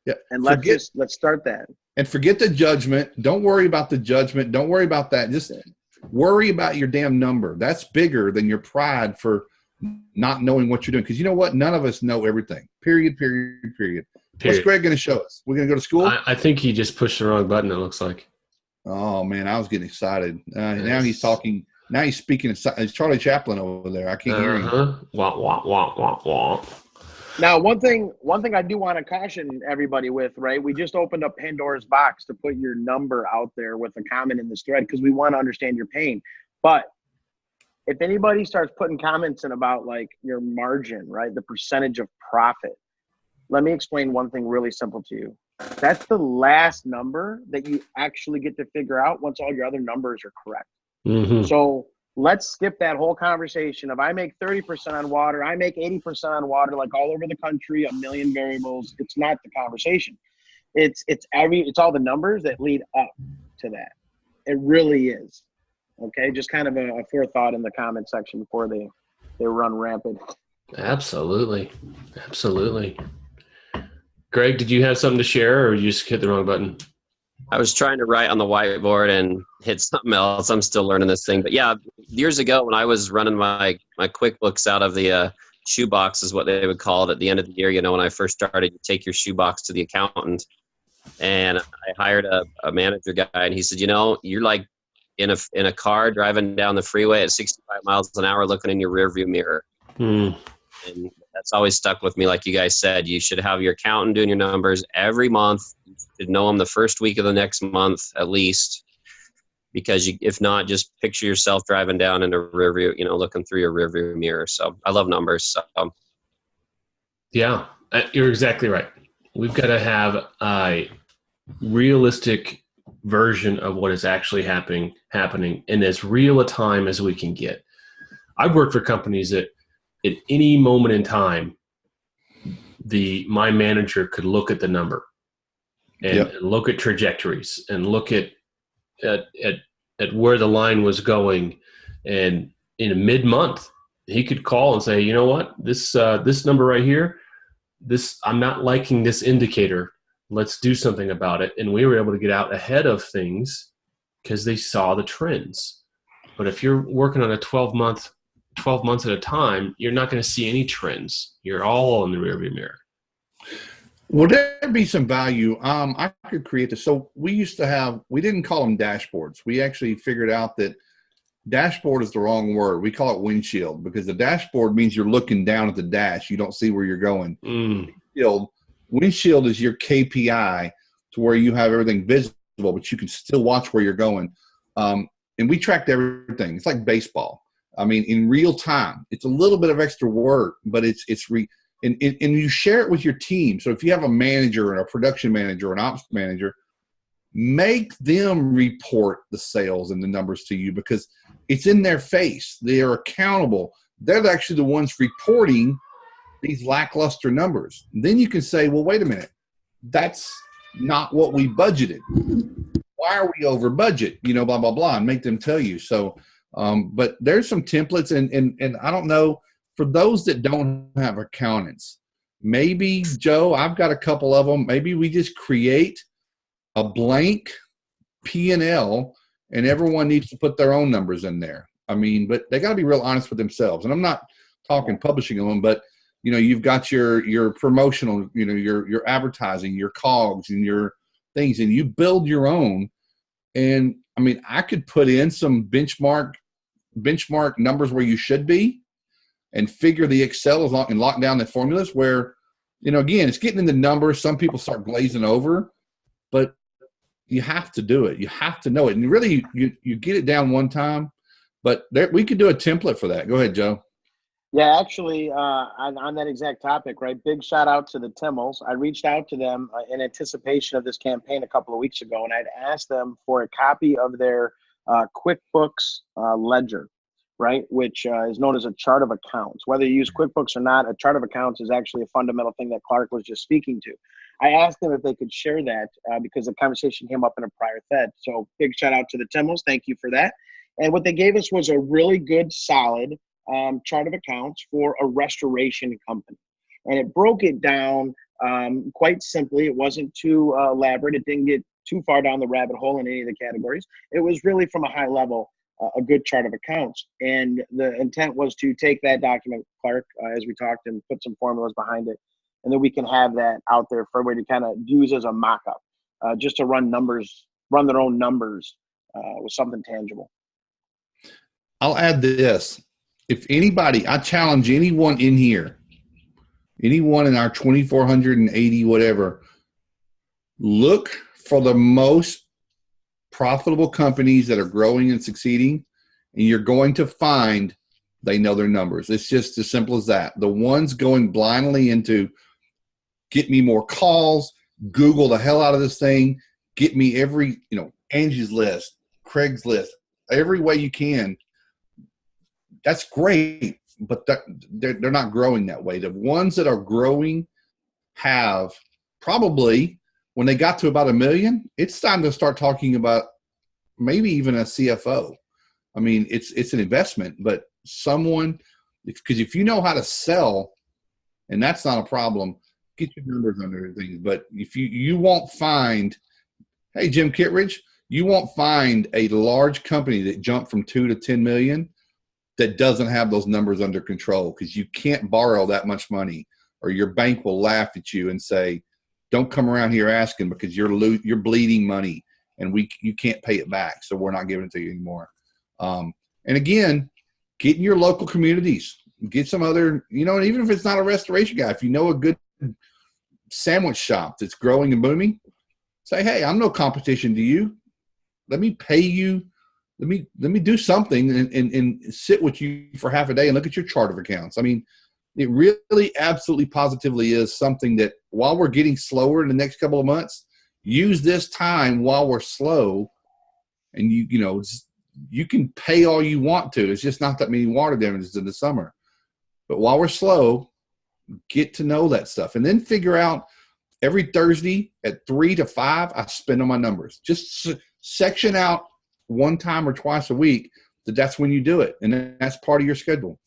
Yeah, and let's start that. And forget the judgment. Don't worry about the judgment. Don't worry about that. Just worry about your damn number. That's bigger than your pride for not knowing what you're doing. Because you know what? None of us know everything. Period. What's Greg going to show us? We're going to go to school? I think he just pushed the wrong button, it looks like. Oh, man, I was getting excited. Now he's talking. Now he's speaking. It's Charlie Chaplin over there. I can't hear him. Wah, wah, wah, wah, wah. Now, one thing I do want to caution everybody with, right? We just opened up Pandora's box to put your number out there with a comment in this thread because we want to understand your pain. But if anybody starts putting comments in about like your margin, right, the percentage of profit, let me explain one thing really simple to you. That's the last number that you actually get to figure out once all your other numbers are correct. So let's skip that whole conversation of I make 30% on water, I make 80% on water, like all over the country, a million variables. It's not the conversation. It's all the numbers that lead up to that. It really is. Okay, just kind of a forethought in the comment section before they run rampant. Absolutely. Greg, did you have something to share, or you just hit the wrong button? I was trying to write on the whiteboard and hit something else. I'm still learning this thing. But yeah, years ago when I was running my QuickBooks out of the shoebox is what they would call it at the end of the year. When I first started, you take your shoebox to the accountant. And I hired a manager guy, and he said, you're like in a car driving down the freeway at 65 miles an hour looking in your rearview mirror. And that's always stuck with me. Like you guys said, you should have your accountant doing your numbers every month. You should know them the first week of the next month at least, because if not, just picture yourself driving down in a rearview, looking through your rearview mirror. So I love numbers. So. Yeah, you're exactly right. We've got to have a realistic version of what is actually happening in as real a time as we can get. I've worked for companies that at any moment in time, my manager could look at the number and look at trajectories and look at where the line was going, and in a mid-month, he could call and say, you know what, this number right here, I'm not liking this indicator. Let's do something about it. And we were able to get out ahead of things because they saw the trends. But if you're working on a 12 months at a time, you're not going to see any trends. You're all in the rearview mirror. Would there be some value? I could create this. So we didn't call them dashboards. We actually figured out that dashboard is the wrong word. We call it windshield because the dashboard means you're looking down at the dash. You don't see where you're going. Windshield is your KPI to where you have everything visible, but you can still watch where you're going. And we tracked everything. It's like baseball. I mean, in real time, it's a little bit of extra work, but it's and you share it with your team. So if you have a manager and a production manager or an ops manager, make them report the sales and the numbers to you because it's in their face. They are accountable. They're actually the ones reporting these lackluster numbers. And then you can say, well, wait a minute. That's not what we budgeted. Why are we over budget? Blah, blah, blah, and make them tell you. So, but there's some templates, and I don't know, for those that don't have accountants, maybe, Joe, I've got a couple of them. Maybe we just create a blank P&L, and everyone needs to put their own numbers in there. I mean, but they got to be real honest with themselves. And I'm not talking publishing them, but you've got your promotional, your advertising, your COGS, and your things, and you build your own. And I mean, I could put in some benchmark numbers where you should be, and figure the Excel and lock down the formulas. Where, again, it's getting in the numbers. Some people start glazing over, but you have to do it. You have to know it, and really, you get it down one time. But we could do a template for that. Go ahead, Joe. Yeah, actually, on that exact topic, right? Big shout out to the Timmels. I reached out to them in anticipation of this campaign a couple of weeks ago, and I'd asked them for a copy of their QuickBooks ledger, right? Which is known as a chart of accounts. Whether you use QuickBooks or not, a chart of accounts is actually a fundamental thing that Clark was just speaking to. I asked them if they could share that because the conversation came up in a prior Fed. So big shout out to the Timmels. Thank you for that. And what they gave us was a really good, solid chart of accounts for a restoration company. And it broke it down quite simply. It wasn't too elaborate. It didn't get too far down the rabbit hole in any of the categories. It was really from a high level, a good chart of accounts. And the intent was to take that document, Clark, as we talked, and put some formulas behind it. And then we can have that out there for everybody to kind of use as a mock-up, just to run their own numbers with something tangible. I'll add this. If anybody, I challenge anyone in here, anyone in our 2,480 whatever, look for the most profitable companies that are growing and succeeding, and you're going to find they know their numbers. It's just as simple as that. The ones going blindly into get me more calls, Google the hell out of this thing, get me every, Angie's List, Craig's List, every way you can. That's great, but they're not growing that way. The ones that are growing have probably, when they got to about 1 million, it's time to start talking about maybe even a CFO. I mean, it's an investment, but someone, because if you know how to sell, and that's not a problem, get your numbers under things. But if you won't find, hey, Jim Kittredge, you won't find a large company that jumped from 2 to 10 million that doesn't have those numbers under control, because you can't borrow that much money, or your bank will laugh at you and say, don't come around here asking because you're bleeding money and you can't pay it back, so we're not giving it to you anymore. And again, get in your local communities, get some other, and even if it's not a restoration guy, if you know a good sandwich shop that's growing and booming, say, hey, I'm no competition to you. Let me pay you. Let me do something and sit with you for half a day and look at your chart of accounts. I mean, it really absolutely positively is something that while we're getting slower in the next couple of months, use this time while we're slow, and you can pay all you want to. It's just not that many water damages in the summer. But while we're slow, get to know that stuff, and then figure out every Thursday at 3 to 5, I spend on my numbers. Just section out one time or twice a week that's when you do it, and that's part of your schedule.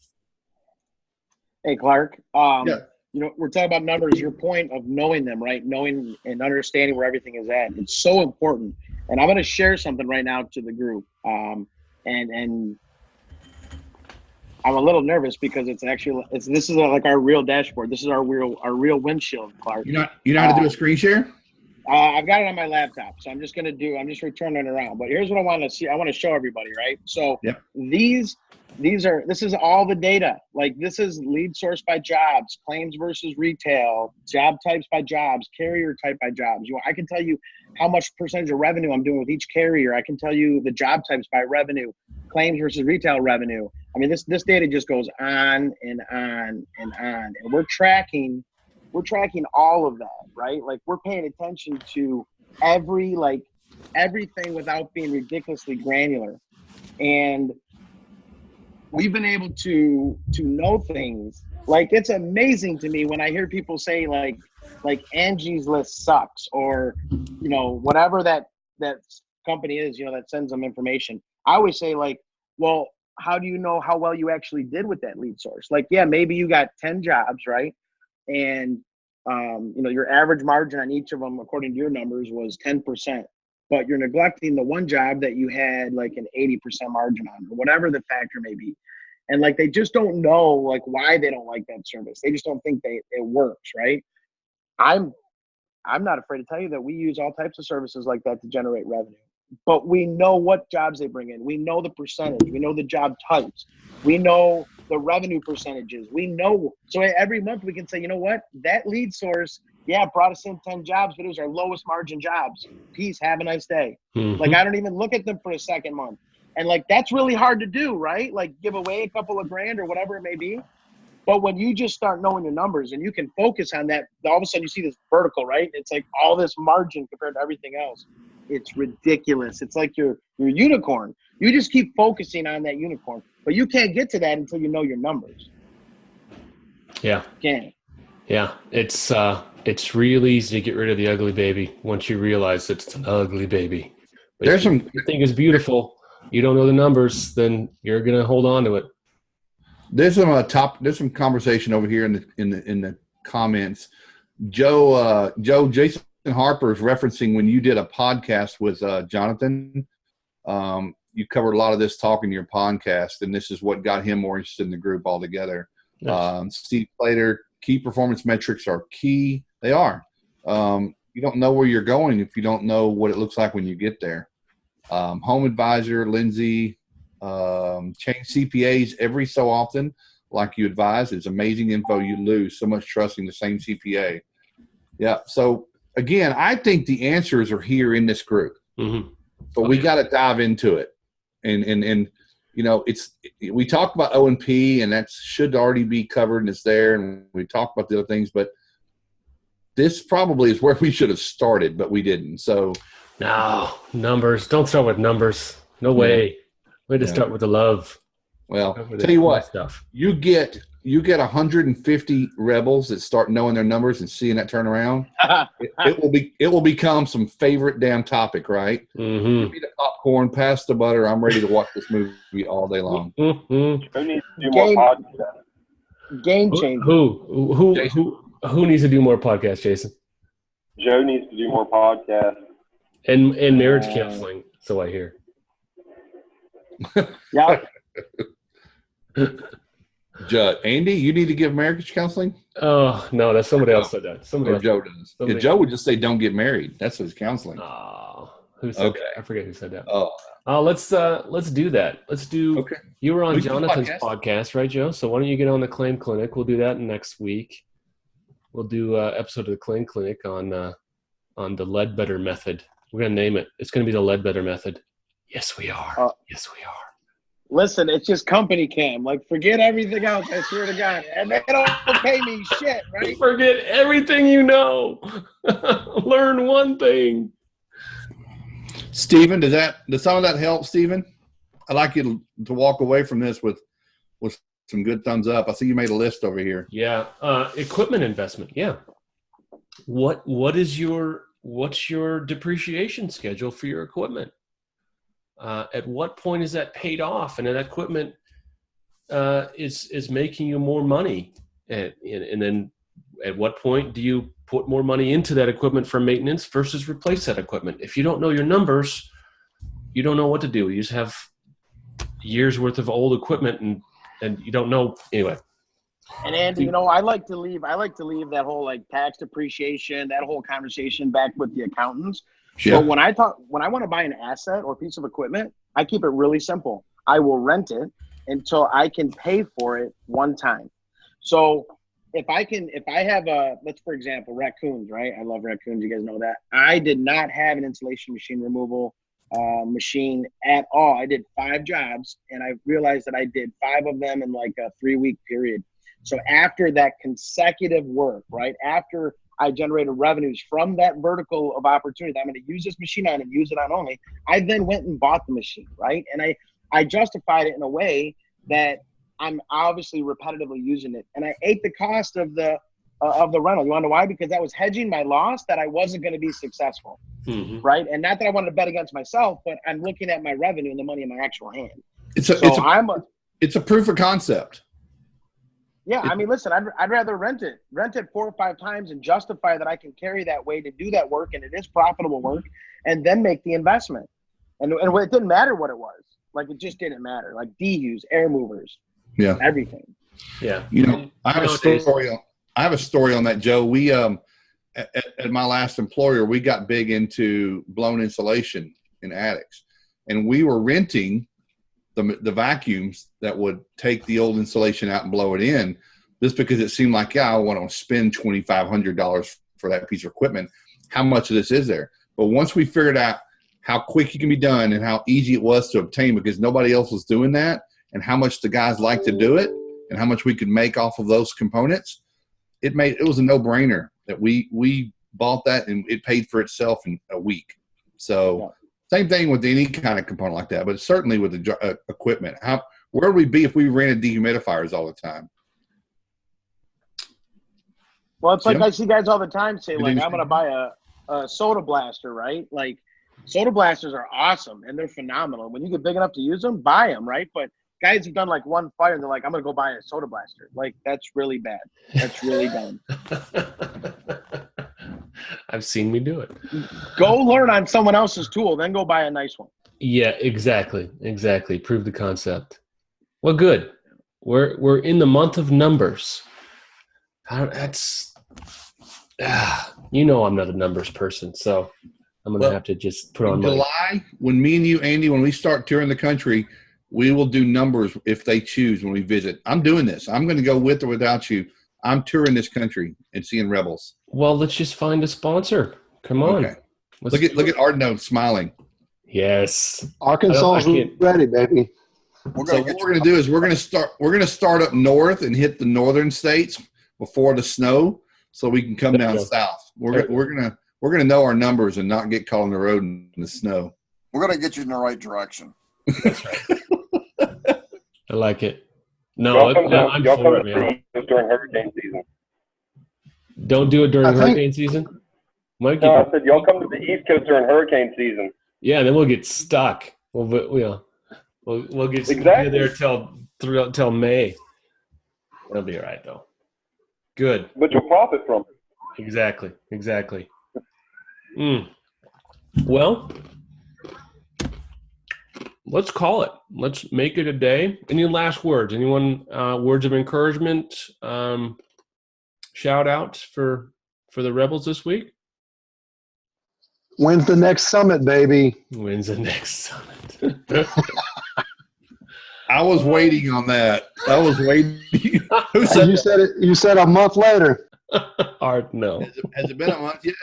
Hey, Clark, Yeah. We're talking about numbers. Your point of knowing them, right? Knowing and understanding where everything is at. It's so important. And I'm going to share something right now to the group. And I'm a little nervous because this is like our real dashboard. This is our real windshield, Clark. You know how to do a screen share? I've got it on my laptop, so I'm just returning it around. But here's what I want to see. I want to show everybody, right? So Yep. this is all the data. Like, this is lead source by jobs, claims versus retail, job types by jobs, carrier type by jobs. I can tell you how much percentage of revenue I'm doing with each carrier. I can tell you the job types by revenue, claims versus retail revenue. I mean, this data just goes on and on and on, and we're tracking all of that, right? Like we're paying attention to everything without being ridiculously granular, and we've been able to know things. Like it's amazing to me when I hear people say like Angie's List sucks, or whatever that company is, that sends them information. I always say like, well, how do you know how well you actually did with that lead source? Like, yeah, maybe you got 10 jobs, right? And your average margin on each of them, according to your numbers, was 10%. But you're neglecting the one job that you had like an 80% margin on, or whatever the factor may be. And like they just don't know like why they don't like that service. They just don't think it works, right? I'm not afraid to tell you that we use all types of services like that to generate revenue. But we know what jobs they bring in. We know the percentage. We know the job types. We know the revenue percentages. We know. So every month we can say, you know what? That lead source, brought us in 10 jobs, but it was our lowest margin jobs. Peace. Have a nice day. Mm-hmm. Like I don't even look at them for a second month. And like that's really hard to do, right? Like give away a couple of grand or whatever it may be. But when you just start knowing your numbers and you can focus on that, all of a sudden you see this vertical, right? It's like all this margin compared to everything else. It's ridiculous. It's like your unicorn. You just keep focusing on that unicorn, but you can't get to that until you know your numbers. Yeah. You can't. Yeah. It's real easy to get rid of the ugly baby once you realize it's an ugly baby. But if you think it's beautiful, you don't know the numbers, then you're gonna hold on to it. There's some conversation over here in the comments. Jason Harper is referencing when you did a podcast with Jonathan. You covered a lot of this talk in your podcast, and this is what got him more interested in the group altogether. Nice. Steve Plater, key performance metrics are key. They are. You don't know where you're going if you don't know what it looks like when you get there. Home Advisor, Lindsay, change CPAs every so often, like you advise. It's amazing info you lose. So much trusting the same CPA. Yeah. So again, I think the answers are here in this group, but we got to dive into it. And we talk about O&P, and that should already be covered, and it's there. And we talk about the other things, but this probably is where we should have started, but we didn't. So no, numbers. Don't start with numbers. No way. Way to start with the love. Well, tell you what, you get 150 rebels that start knowing their numbers and seeing that turn around. it will become some favorite damn topic, right? Mm-hmm. Give me the popcorn, pass the butter. I'm ready to watch this movie all day long. Mm-hmm. Who needs to do more podcasts? Game changer. Who needs to do more podcasts, Jason? Joe needs to do more podcasts. And marriage counseling, so I hear. Yeah. Andy, you need to give marriage counseling? Oh, no, that's somebody else said that. Joe does. Joe would just say, don't get married. That's his counseling. Oh, who said that? I forget who said that. Oh, let's do that. Let's do. Okay. You were on Jonathan's podcast, right, Joe? So why don't you get on the Claim Clinic? We'll do that next week. We'll do an episode of the Claim Clinic on the Ledbetter method. We're gonna name it. It's gonna be the Ledbetter method. Yes, we are. Yes, we are. Listen, it's just company cam. Like, forget everything else. I swear to God, and they don't pay me shit, right? Forget everything you know. Learn one thing. Stephen, does some of that help, Stephen? I'd like you to walk away from this with some good thumbs up. I see you made a list over here. Yeah, equipment investment. Yeah. What's your depreciation schedule for your equipment? At what point is that paid off, and that equipment is making you more money? And then at what point do you put more money into that equipment for maintenance versus replace that equipment? If you don't know your numbers, you don't know what to do. You just have years worth of old equipment and you don't know anyway. And Andy, I like to leave that whole like tax depreciation, that whole conversation back with the accountants. Sure. So when I want to buy an asset or piece of equipment, I keep it really simple. I will rent it until I can pay for it one time. So if I have let's for example, raccoons, right? I love raccoons. You guys know that. I did not have an insulation machine removal machine at all. I did 5 jobs, and I realized that I did 5 of them in like a 3-week period. So after that consecutive work, right, after I generated revenues from that vertical of opportunity that I'm going to use this machine on and use it on only, I then went and bought the machine, right? And I justified it in a way that I'm obviously repetitively using it. And I ate the cost of the rental. You want to know why? Because that was hedging my loss that I wasn't going to be successful, right? And not that I wanted to bet against myself, but I'm looking at my revenue and the money in my actual hand. It's a proof of concept. Yeah, I mean, listen, I'd rather rent it 4 or 5 times and justify that I can carry that way to do that work, and it is profitable work, and then make the investment. And it didn't matter what it was. Like, it just didn't matter. Like DUs, air movers, everything. Yeah. I have a story on that, Joe. We at my last employer, we got big into blown insulation in attics, and we were renting the vacuums that would take the old insulation out and blow it in, just because it seemed like, I want to spend $2,500 for that piece of equipment. How much of this is there? But once we figured out how quick it can be done and how easy it was to obtain, because nobody else was doing that, and how much the guys like to do it, and how much we could make off of those components, it was a no-brainer that we bought that, and it paid for itself in a week. So same thing with any kind of component like that, but certainly with the equipment. Where would we be if we rented dehumidifiers all the time? Well, it's like I see guys all the time say, like, I'm going to buy a soda blaster, right? Like, soda blasters are awesome, and they're phenomenal. When you get big enough to use them, buy them, right? But guys have done like one fire, and they're like, I'm going to go buy a soda blaster. Like, that's really bad. That's really dumb. I've seen me do it. Go learn on someone else's tool, then go buy a nice one. Yeah, exactly. Prove the concept. Well, good. We're in the month of numbers. I'm not a numbers person, so I'm going to have to just put on July, when me and you, Andy, when we start touring the country, we will do numbers if they choose when we visit. I'm doing this. I'm going to go with or without you. I'm touring this country and seeing Rebels. Well, let's just find a sponsor. Come on. Okay. Look at Ardno smiling. Yes. Arkansas is ready, baby. What we're going to do is we're going to start up north and hit the northern states before the snow, so we can come down south. We're going to know our numbers and not get caught on the road in the snow. We're going to get you in the right direction. That's right. I like it. No, I'm for it, man. During hurricane season. Don't do it during hurricane season? I said y'all come to the East Coast during hurricane season. Yeah, then we'll get stuck. We'll get stuck there till May. It'll be all right, though. Good. But you'll profit from it. Exactly. Well, let's call it. Let's make it a day. Any last words? Anyone words of encouragement? Shout outs for the Rebels this week? When's the next summit, baby? When's the next summit? I was waiting on that. I was waiting. Who said you said it? You said a month later. Art, no. Has it been a month yet?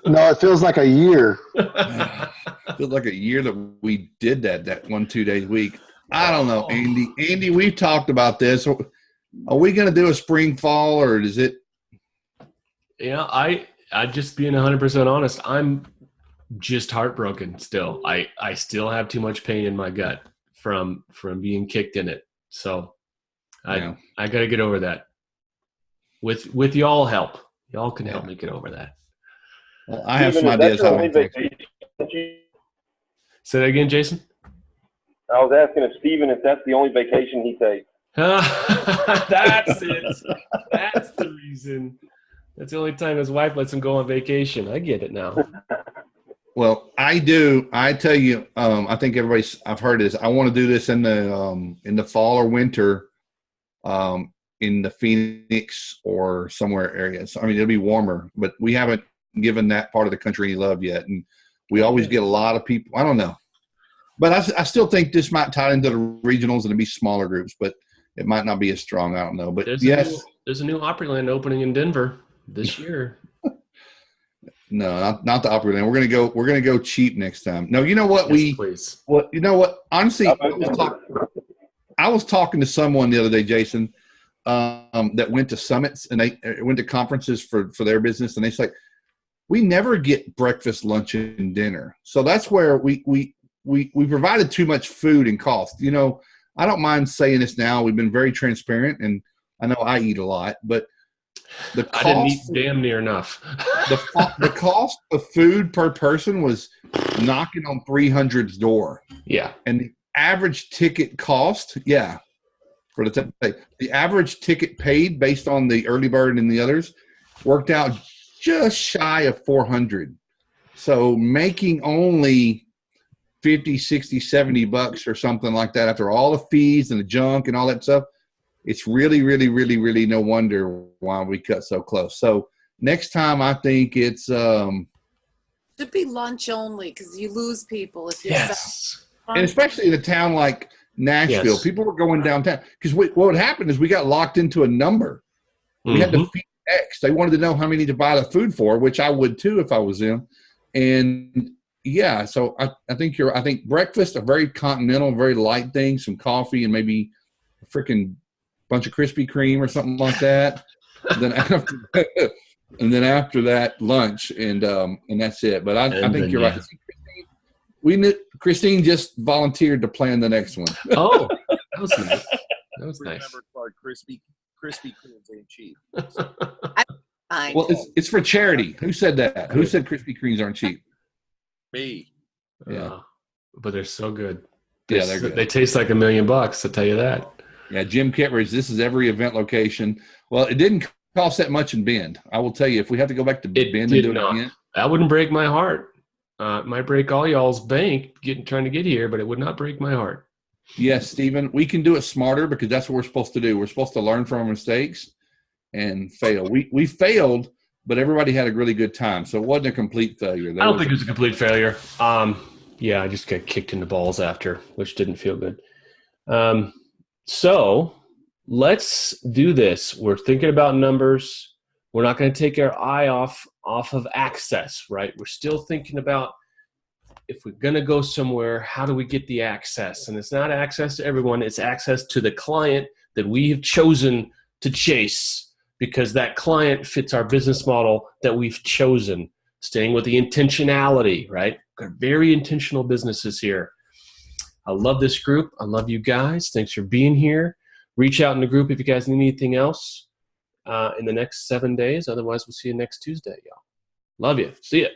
No, it feels like a year. It feels like a year that we did that 1-2 days a week. I don't know, Andy. Andy, we've talked about this. Are we going to do a spring, fall, or is it? Yeah, I just being 100% honest, I'm just heartbroken still. I still have too much pain in my gut from being kicked in it. So I got to get over that. With y'all help. Y'all can help me get over that. Well, I have some ideas how to fix it. Say that again, Jason? I was asking if Steven if that's the only vacation he takes. That's it. That's the reason. That's the only time his wife lets him go on vacation. I get it now. Well, I do. I tell you, I think I've heard this. I want to do this in the fall or winter, in the Phoenix or somewhere area. So, I mean, it'll be warmer, but we haven't given that part of the country any love yet. And we always get a lot of people. I don't know. But I still think this might tie into the regionals and it'll be smaller groups, but it might not be as strong. I don't know. But there's a new Opryland opening in Denver this year. No, not the upper limit. We're gonna go cheap next time. No, you know what Yes, please. you know what? Honestly, I was talking to someone the other day, Jason, that went to summits and they went to conferences for their business, and they say we never get breakfast, lunch, and dinner. So that's where we provided too much food and cost. You know, I don't mind saying this now. We've been very transparent, and I know I eat a lot, but the cost, I didn't eat damn near enough. the cost of food per person was knocking on 300's door. Yeah. And the average ticket cost, for the average ticket paid based on the early bird and the others worked out just shy of 400. So making only 50, 60, 70 bucks or something like that after all the fees and the junk and all that stuff, it's really, really, really, really no wonder why we cut so close. So next time I think it's should be lunch only because you lose people if you Yes. and especially in a town like Nashville, Yes. people were going downtown because what would happen is we got locked into a number. We had to feed X. They wanted to know how many to buy the food for, which I would too if I was them. And yeah, so I think I think breakfast, a very continental, very light thing, some coffee and maybe a freaking bunch of Krispy Kreme or something like that. And then after that, lunch and that's it. But I think you're right. Christine just volunteered to plan the next one. Oh, that was nice. That was nice. Remember, Clark, Krispy Kremes ain't cheap. Well, it's for charity. Who said that? Who said Krispy Kremes aren't cheap? Me. Yeah. But they're so good. They're good. They taste like $1 million, I'll tell you that. Yeah, Jim Kittredge, this is every event location. Well, it didn't cost that much in Bend. I will tell you, if we have to go back to Bend and do it again. That wouldn't break my heart. It might break all y'all's bank trying to get here, but it would not break my heart. Yes, Stephen, we can do it smarter because that's what we're supposed to do. We're supposed to learn from our mistakes and fail. We failed, but everybody had a really good time. So it wasn't a complete failure. I don't think it was a complete failure. Yeah, I just got kicked in the balls after, which didn't feel good. So let's do this. We're thinking about numbers. We're not going to take our eye off of access, right? We're still thinking about if we're going to go somewhere, how do we get the access? And it's not access to everyone. It's access to the client that we have chosen to chase because that client fits our business model that we've chosen. Staying with the intentionality, right? Got very intentional businesses here. I love this group. I love you guys. Thanks for being here. Reach out in the group if you guys need anything else in the next 7 days. Otherwise, we'll see you next Tuesday, y'all. Love you. See ya.